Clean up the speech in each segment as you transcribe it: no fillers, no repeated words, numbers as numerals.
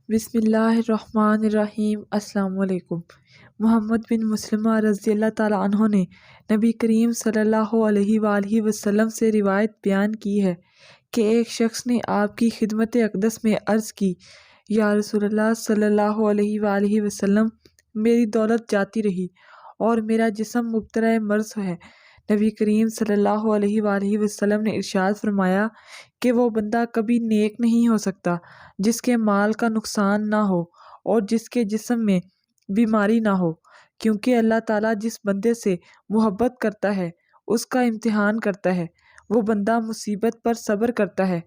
بسم اللہ الرحمن الرحیم۔ السلام علیکم۔ محمد بن مسلمہ رضی اللہ تعالیٰ عنہ نے نبی کریم صلی اللہ علیہ وآلہ وسلم سے روایت بیان کی ہے کہ ایک شخص نے آپ کی خدمت اقدس میں عرض کی، یا رسول اللہ صلی اللہ علیہ وآلہ وسلم، میری دولت جاتی رہی اور میرا جسم مبتلا مرض ہے۔ نبی کریم صلی اللہ علیہ وآلہ وسلم نے ارشاد فرمایا کہ وہ بندہ کبھی نیک نہیں ہو سکتا جس کے مال کا نقصان نہ ہو اور جس کے جسم میں بیماری نہ ہو، کیونکہ اللہ تعالیٰ جس بندے سے محبت کرتا ہے اس کا امتحان کرتا ہے۔ وہ بندہ مصیبت پر صبر کرتا ہے۔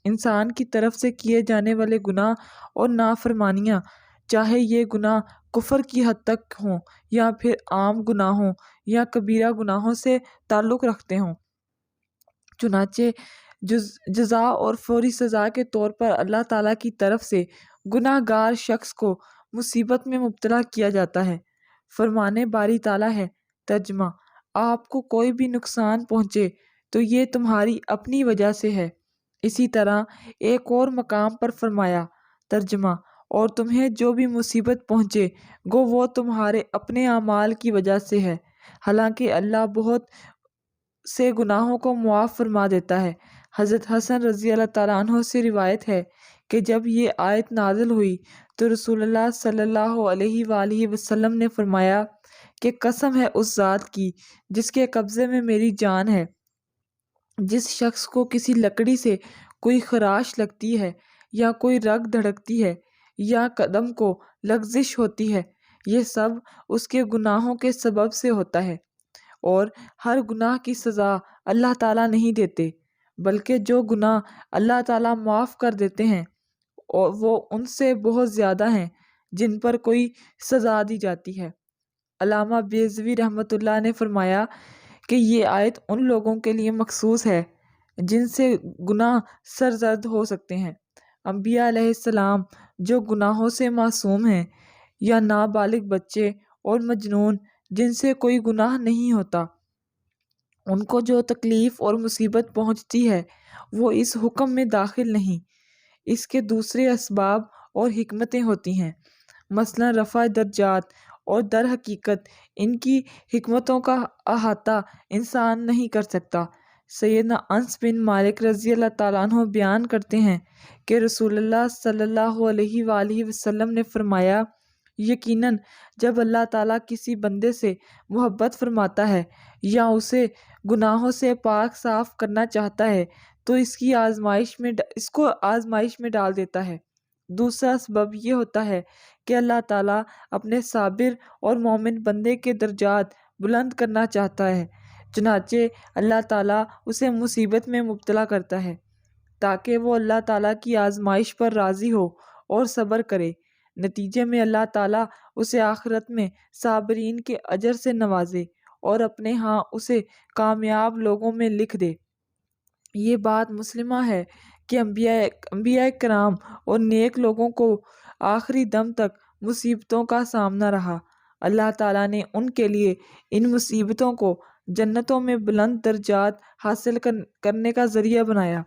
انسان کی طرف سے کیے جانے والے گناہ اور نافرمانیاں، چاہے یہ گناہ کفر کی حد تک ہوں یا پھر عام گناہوں یا کبیرہ گناہوں سے تعلق رکھتے ہوں، چنانچہ جزا اور فوری سزا کے طور پر اللہ تعالیٰ کی طرف سے گناہ گار شخص کو مصیبت میں مبتلا کیا جاتا ہے۔ فرمانے باری تعالیٰ ہے۔ ترجمہ: آپ کو کوئی بھی نقصان پہنچے تو یہ تمہاری اپنی وجہ سے ہے۔ اسی طرح ایک اور مقام پر فرمایا۔ ترجمہ: اور تمہیں جو بھی مصیبت پہنچے گو وہ تمہارے اپنے اعمال کی وجہ سے ہے، حالانکہ اللہ بہت سے گناہوں کو معاف فرما دیتا ہے۔ حضرت حسن رضی اللہ تعالیٰ عنہ سے روایت ہے کہ جب یہ آیت نازل ہوئی تو رسول اللہ صلی اللہ علیہ وآلہ وسلم نے فرمایا کہ قسم ہے اس ذات کی جس کے قبضے میں میری جان ہے، جس شخص کو کسی لکڑی سے کوئی خراش لگتی ہے یا کوئی رگ دھڑکتی ہے یا قدم کو لغزش ہوتی ہے، یہ سب اس کے گناہوں کے سبب سے ہوتا ہے، اور ہر گناہ کی سزا اللہ تعالیٰ نہیں دیتے، بلکہ جو گناہ اللہ تعالیٰ معاف کر دیتے ہیں اور وہ ان سے بہت زیادہ ہیں جن پر کوئی سزا دی جاتی ہے۔ علامہ بیضوی رحمۃ اللہ نے فرمایا کہ یہ آیت ان لوگوں کے لیے مخصوص ہے جن سے گناہ سرزد ہو سکتے ہیں، انبیاء علیہ السلام جو گناہوں سے معصوم ہیں، یا نابالغ بچے اور مجنون جن سے کوئی گناہ نہیں ہوتا۔ ان کو جو تکلیف اور مصیبت پہنچتی ہے وہ اس حکم میں داخل نہیں، اس کے دوسرے اسباب اور حکمتیں ہوتی ہیں، مثلا رفع درجات، اور در حقیقت ان کی حکمتوں کا احاطہ انسان نہیں کر سکتا۔ سیدنا انس بن مالک رضی اللہ تعالیٰ عنہ بیان کرتے ہیں کہ رسول اللہ صلی اللہ علیہ وآلہ وسلم نے فرمایا، یقیناً جب اللہ تعالیٰ کسی بندے سے محبت فرماتا ہے یا اسے گناہوں سے پاک صاف کرنا چاہتا ہے تو اس کو آزمائش میں ڈال دیتا ہے۔ دوسرا سبب یہ ہوتا ہے کہ اللہ تعالیٰ اپنے صابر اور مومن بندے کے درجات بلند کرنا چاہتا ہے، چنانچہ اللہ تعالیٰ اسے مصیبت میں مبتلا کرتا ہے تاکہ وہ اللہ تعالیٰ کی آزمائش پر راضی ہو اور صبر کرے۔ نتیجے میں اللہ تعالیٰ اسے آخرت میں صابرین کے اجر سے نوازے اور اپنے ہاں اسے کامیاب لوگوں میں لکھ دے۔ یہ بات مسلمہ ہے کہ انبیاء کرام اور نیک لوگوں کو آخری دم تک مصیبتوں کا سامنا رہا۔ اللہ تعالیٰ نے ان کے لیے ان مصیبتوں کو جنتوں میں بلند درجات حاصل کرنے کا ذریعہ بنایا۔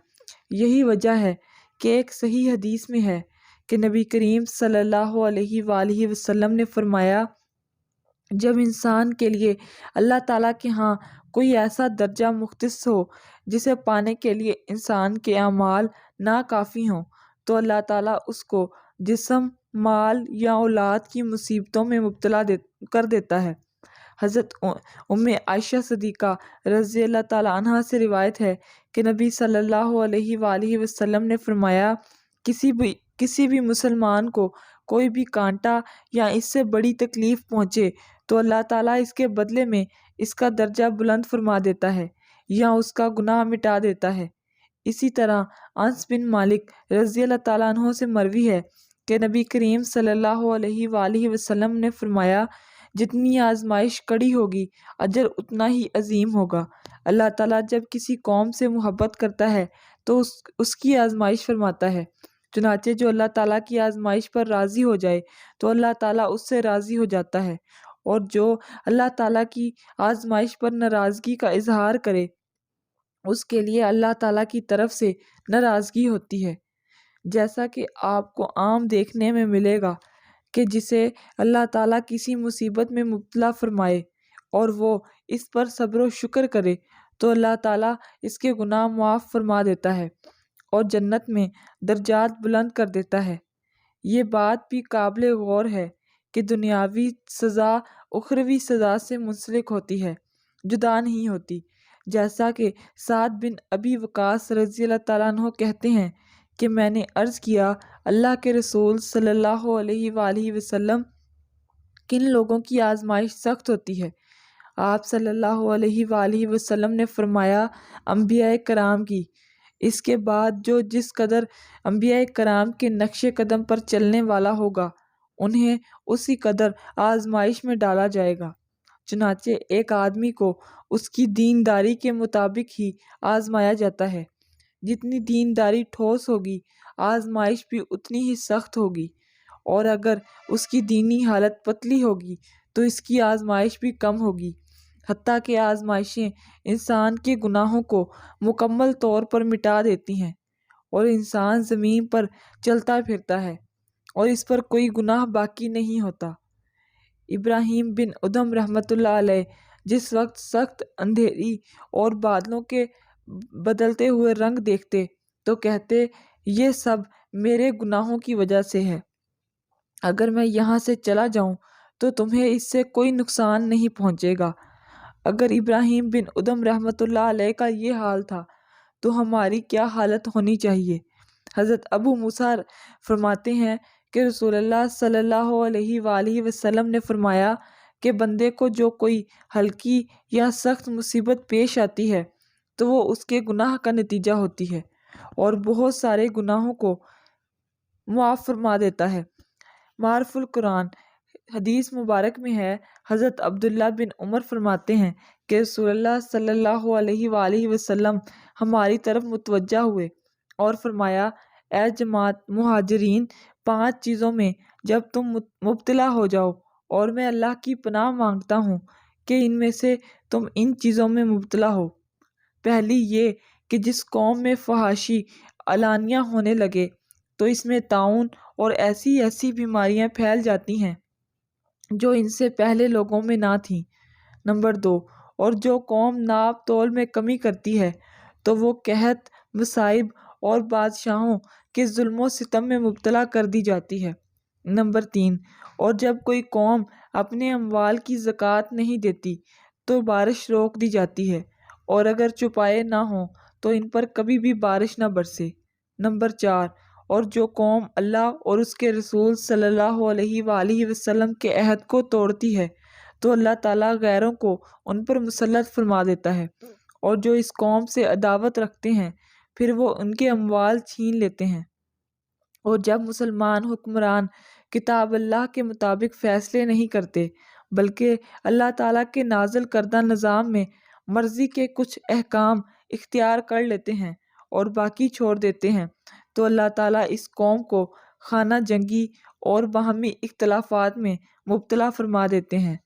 یہی وجہ ہے کہ ایک صحیح حدیث میں ہے کہ نبی کریم صلی اللہ علیہ وآلہ وسلم نے فرمایا، جب انسان کے لیے اللہ تعالیٰ کے ہاں کوئی ایسا درجہ مختص ہو جسے پانے کے لیے انسان کے اعمال ناکافی ہوں تو اللہ تعالیٰ اس کو جسم، مال یا اولاد کی مصیبتوں میں مبتلا کر دیتا ہے۔ حضرت ام عائشہ صدیقہ رضی اللہ تعالیٰ عنہ سے روایت ہے کہ نبی صلی اللہ علیہ وآلہ وسلم نے فرمایا، کسی بھی مسلمان کو کوئی بھی کانٹا یا اس سے بڑی تکلیف پہنچے تو اللہ تعالیٰ اس کے بدلے میں اس کا درجہ بلند فرما دیتا ہے یا اس کا گناہ مٹا دیتا ہے۔ اسی طرح انس بن مالک رضی اللہ تعالیٰ عنہ سے مروی ہے کہ نبی کریم صلی اللہ علیہ وآلہ وسلم نے فرمایا، جتنی آزمائش کڑی ہوگی اجر اتنا ہی عظیم ہوگا۔ اللہ تعالیٰ جب کسی قوم سے محبت کرتا ہے تو اس کی آزمائش فرماتا ہے، چنانچہ جو اللہ تعالیٰ کی آزمائش پر راضی ہو جائے تو اللہ تعالیٰ اس سے راضی ہو جاتا ہے، اور جو اللہ تعالیٰ کی آزمائش پر ناراضگی کا اظہار کرے اس کے لیے اللہ تعالیٰ کی طرف سے ناراضگی ہوتی ہے۔ جیسا کہ آپ کو عام دیکھنے میں ملے گا کہ جسے اللہ تعالیٰ کسی مصیبت میں مبتلا فرمائے اور وہ اس پر صبر و شکر کرے تو اللہ تعالیٰ اس کے گناہ معاف فرما دیتا ہے اور جنت میں درجات بلند کر دیتا ہے۔ یہ بات بھی قابل غور ہے کہ دنیاوی سزا اخروی سزا سے منسلک ہوتی ہے، جدا نہیں ہوتی۔ جیسا کہ سعد بن ابی وقاص رضی اللہ تعالیٰ عنہ کہتے ہیں کہ میں نے عرض کیا، اللہ کے رسول صلی اللہ علیہ وآلہ وسلم، کن لوگوں کی آزمائش سخت ہوتی ہے؟ آپ صلی اللہ علیہ وآلہ وسلم نے فرمایا، انبیاء کرام کی۔ اس کے بعد جو جس قدر انبیاء کرام کے نقش قدم پر چلنے والا ہوگا انہیں اسی قدر آزمائش میں ڈالا جائے گا۔ چنانچہ ایک آدمی کو اس کی دینداری کے مطابق ہی آزمایا جاتا ہے۔ جتنی دینداری ٹھوس ہوگی آزمائش بھی اتنی ہی سخت ہوگی، اور اگر اس کی دینی حالت پتلی ہوگی تو اس کی آزمائش بھی کم ہوگی۔ حتیٰ کہ آزمائشیں انسان کے گناہوں کو مکمل طور پر مٹا دیتی ہیں اور انسان زمین پر چلتا پھرتا ہے اور اس پر کوئی گناہ باقی نہیں ہوتا۔ ابراہیم بن ادھم رحمۃ اللہ علیہ جس وقت سخت اندھیری اور بادلوں کے بدلتے ہوئے رنگ دیکھتے تو کہتے، یہ سب میرے گناہوں کی وجہ سے ہے، اگر میں یہاں سے چلا جاؤں تو تمہیں اس سے کوئی نقصان نہیں پہنچے گا۔ اگر ابراہیم بن ادھم رحمۃ اللہ علیہ کا یہ حال تھا تو ہماری کیا حالت ہونی چاہیے۔ حضرت ابو موسیٰ فرماتے ہیں کہ رسول اللہ صلی اللہ علیہ وآلہ وسلم نے فرمایا کہ بندے کو جو کوئی ہلکی یا سخت مصیبت پیش آتی ہے تو وہ اس کے گناہ کا نتیجہ ہوتی ہے اور بہت سارے گناہوں کو معاف فرما دیتا ہے۔ معرف القرآن حدیث مبارک میں ہے، حضرت عبداللہ بن عمر فرماتے ہیں کہ رسول اللہ صلی اللہ علیہ وآلہ وسلم ہماری طرف متوجہ ہوئے اور فرمایا، اے جماعت مہاجرین، 5 چیزوں میں جب تم مبتلا ہو جاؤ اور میں اللہ کی پناہ مانگتا ہوں کہ ان میں سے تم ان چیزوں میں مبتلا ہو۔ پہلی یہ کہ جس قوم میں فحاشی علانیہ ہونے لگے تو اس میں طاعون اور ایسی بیماریاں پھیل جاتی ہیں جو ان سے پہلے لوگوں میں نہ تھیں۔ نمبر 2، اور جو قوم ناپ تول میں کمی کرتی ہے تو وہ قحط، مصائب اور بادشاہوں کے ظلم و ستم میں مبتلا کر دی جاتی ہے۔ نمبر 3، اور جب کوئی قوم اپنے اموال کی زکوٰۃ نہیں دیتی تو بارش روک دی جاتی ہے، اور اگر چوپائے نہ ہوں تو ان پر کبھی بھی بارش نہ برسے۔ نمبر 4، اور جو قوم اللہ اور اس کے رسول صلی اللہ علیہ وآلہ وسلم کے عہد کو توڑتی ہے تو اللہ تعالیٰ غیروں کو ان پر مسلط فرما دیتا ہے، اور جو اس قوم سے عداوت رکھتے ہیں پھر وہ ان کے اموال چھین لیتے ہیں۔ اور جب مسلمان حکمران کتاب اللہ کے مطابق فیصلے نہیں کرتے بلکہ اللہ تعالیٰ کے نازل کردہ نظام میں مرضی کے کچھ احکام اختیار کر لیتے ہیں اور باقی چھوڑ دیتے ہیں تو اللہ تعالیٰ اس قوم کو خانہ جنگی اور باہمی اختلافات میں مبتلا فرما دیتے ہیں۔